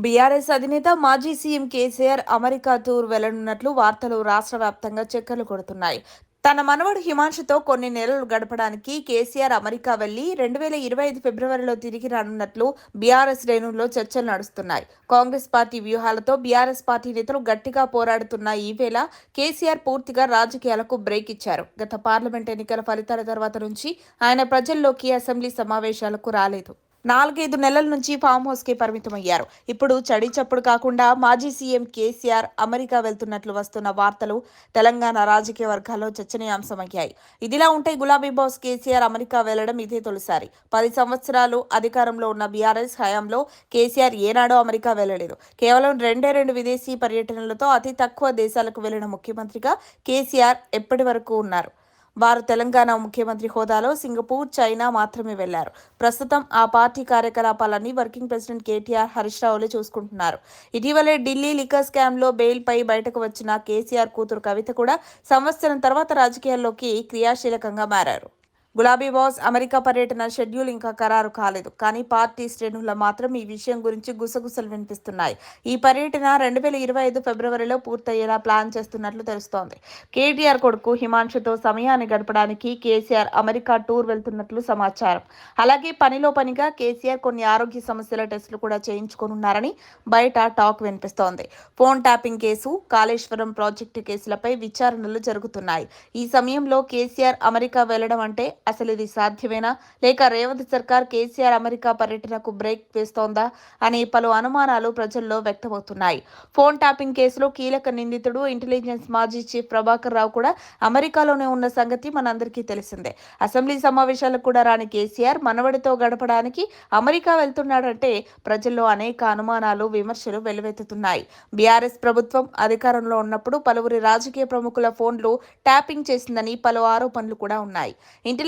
BRS అధినేత మాజీ CM KCR America tour వెళ్లనున్నట్లు వార్తలు రాష్ట్ర వ్యాప్తంగా చక్కర్లు కొడుతున్నాయి. తన మనవడు హిమాంశుతో కొన్ని నెలలు గడపడానికి కేసీఆర్ అమెరికా వెళ్లి 2025 ఫిబ్రవరిలో తిరిగి రానున్నట్లు బీఆర్ఎస్ శ్రేణుల్లో చర్చలు నడుస్తున్నాయి. కాంగ్రెస్ పార్టీ వ్యూహాలతో బీఆర్ఎస్ పార్టీ నేతలు గట్టిగా పోరాడుతున్న ఈ వేళ కేసీఆర్ పూర్తిగా రాజకీయాలకు బ్రేక్ ఇచ్చారు. గత పార్లమెంట్ ఎన్నికల ఫలితాల తర్వాత నుంచి ఆయన ప్రజల్లోకి, అసెంబ్లీ సమావేశాలకు రాలేదు. 4-5 నెలల నుంచి ఫామ్ హౌస్ కి పరిమితమయ్యారు. ఇప్పుడు చడి చప్పుడు కాకుండా మాజీ సీఎం కేసీఆర్ అమెరికా వెళ్తున్నట్లు వస్తున్న వార్తలు తెలంగాణ రాజకీయ వర్గాల్లో చర్చనీయాంశమయ్యాయి. ఇదిలా ఉంటే గులాబీ బాస్ కేసీఆర్ అమెరికా వెళ్లడం ఇదే తొలిసారి. 10 సంవత్సరాలు అధికారంలో ఉన్న బీఆర్ఎస్ హయాంలో కేసీఆర్ ఏనాడో అమెరికా వెళ్లలేదు. కేవలం 2 విదేశీ పర్యటనలతో అతి తక్కువ దేశాలకు వెళ్లిన ముఖ్యమంత్రిగా కేసీఆర్ ఎప్పటి వరకు ఉన్నారు. వారు తెలంగాణ ముఖ్యమంత్రి హోదాలో సింగపూర్, చైనా మాత్రమే వెళ్లారు. ప్రస్తుతం ఆ పార్టీ కార్యకలాపాలన్నీ వర్కింగ్ ప్రెసిడెంట్ కేటీఆర్, హరీష్ రావులే చూసుకుంటున్నారు. ఇటీవలే ఢిల్లీ లిక్కర్ స్కామ్లో బెయిల్పై బయటకు వచ్చిన కేసీఆర్ కూతురు కవిత కూడా సంవత్సరం తర్వాత రాజకీయాల్లోకి క్రియాశీలకంగా మారారు. గులాబీ బాస్ అమెరికా పర్యటన షెడ్యూల్ ఇంకా ఖరారు కాలేదు. కానీ పార్టీ శ్రేణుల్లో మాత్రం ఈ విషయం గురించి గుసగుసలు వినిపిస్తున్నాయి. ఈ పర్యటన 2025 ఫిబ్రవరిలో పూర్తయ్యేలా ప్లాన్ చేస్తున్నట్లు తెలుస్తోంది. కేటీఆర్ కొడుకు హిమాంశుతో సమయాన్ని గడపడానికి కేసీఆర్ అమెరికా టూర్ వెళ్తున్నట్లు సమాచారం. అలాగే పనిలో పనిగా కేసీఆర్ కొన్ని ఆరోగ్య సమస్యల టెస్టులు కూడా చేయించుకోనున్నారని బయట టాక్ వినిపిస్తోంది. Phone tapping case, Kaleshwaram project కేసులపై విచారణలు జరుగుతున్నాయి. ఈ సమయంలో కేసీఆర్ అమెరికా వెళ్లడం అంటే అసలు ఇది సాధ్యమేనా, లేక రేవంత్ సర్కార్ కేసీఆర్ అమెరికా పర్యటనకు బ్రేక్ వేస్తోందా అనే పలు అనుమానాలు ప్రజల్లో వ్యక్తమవుతున్నాయి. ఫోన్ ట్యాపింగ్ కేసులో కీలక నిందితుడు ఇంటెలిజెన్స్ మాజీ చీఫ్ ప్రభాకర్ రావు కూడా అమెరికాలోనే ఉన్న సంగతి మనందరికీ తెలిసిందే. అసెంబ్లీ సమావేశాలకు కూడా రాని కేసీఆర్ మనవడితో గడపడానికి అమెరికా వెళ్తున్నాడంటే ప్రజల్లో అనేక అనుమానాలు, విమర్శలు వెల్లువెత్తుతున్నాయి. బీఆర్ఎస్ ప్రభుత్వం అధికారంలో ఉన్నప్పుడు పలువురి రాజకీయ ప్రముఖుల ఫోన్లు ట్యాపింగ్ చేసిందని పలు ఆరోపణలు కూడా ఉన్నాయి.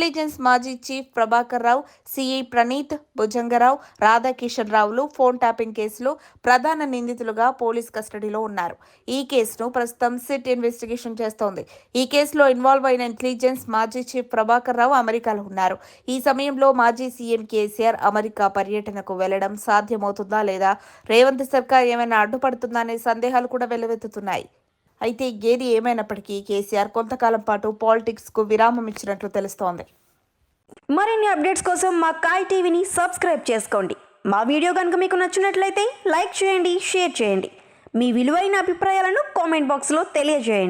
ఇంటెలిజెన్స్ మాజీ చీఫ్ ప్రభాకర్ రావు, సిఐ ప్రణీత్, భుజంగరావు, రాధాకిషన్ రావులు ఫోన్ ట్యాపింగ్ కేసులో ప్రధాన నిందితులుగా పోలీస్ కస్టడీలో ఉన్నారు. ఈ కేసును ప్రస్తుతం సిట్ ఇన్వెస్టిగేషన్ చేస్తోంది. ఈ కేసులో ఇన్వాల్వ్ అయిన ఇంటెలిజెన్స్ మాజీ చీఫ్ ప్రభాకర్ రావు అమెరికాలో ఉన్నారు. ఈ సమయంలో మాజీ సీఎం కేసీఆర్ అమెరికా పర్యటనకు వెళ్లడం సాధ్యమవుతుందా లేదా, రేవంత్ సర్కార్ ఏమైనా అడ్డుపడుతుందా అనే సందేహాలు కూడా వెల్లువెత్తుతున్నాయి. అయితే ఏది ఏమైనప్పటికీ కేసీఆర్ కొంతకాలం పాటు పాలిటిక్స్ కు విరామం ఇచ్చినట్లు తెలుస్తోంది. మరిన్ని అప్డేట్స్ కోసం మా కాయ్ టీవీని సబ్స్క్రైబ్ చేసుకోండి. మా వీడియో కనుక మీకు నచ్చినట్లయితే లైక్ చేయండి, షేర్ చేయండి. మీ విలువైన అభిప్రాయాలను కామెంట్ బాక్స్లో తెలియజేయండి.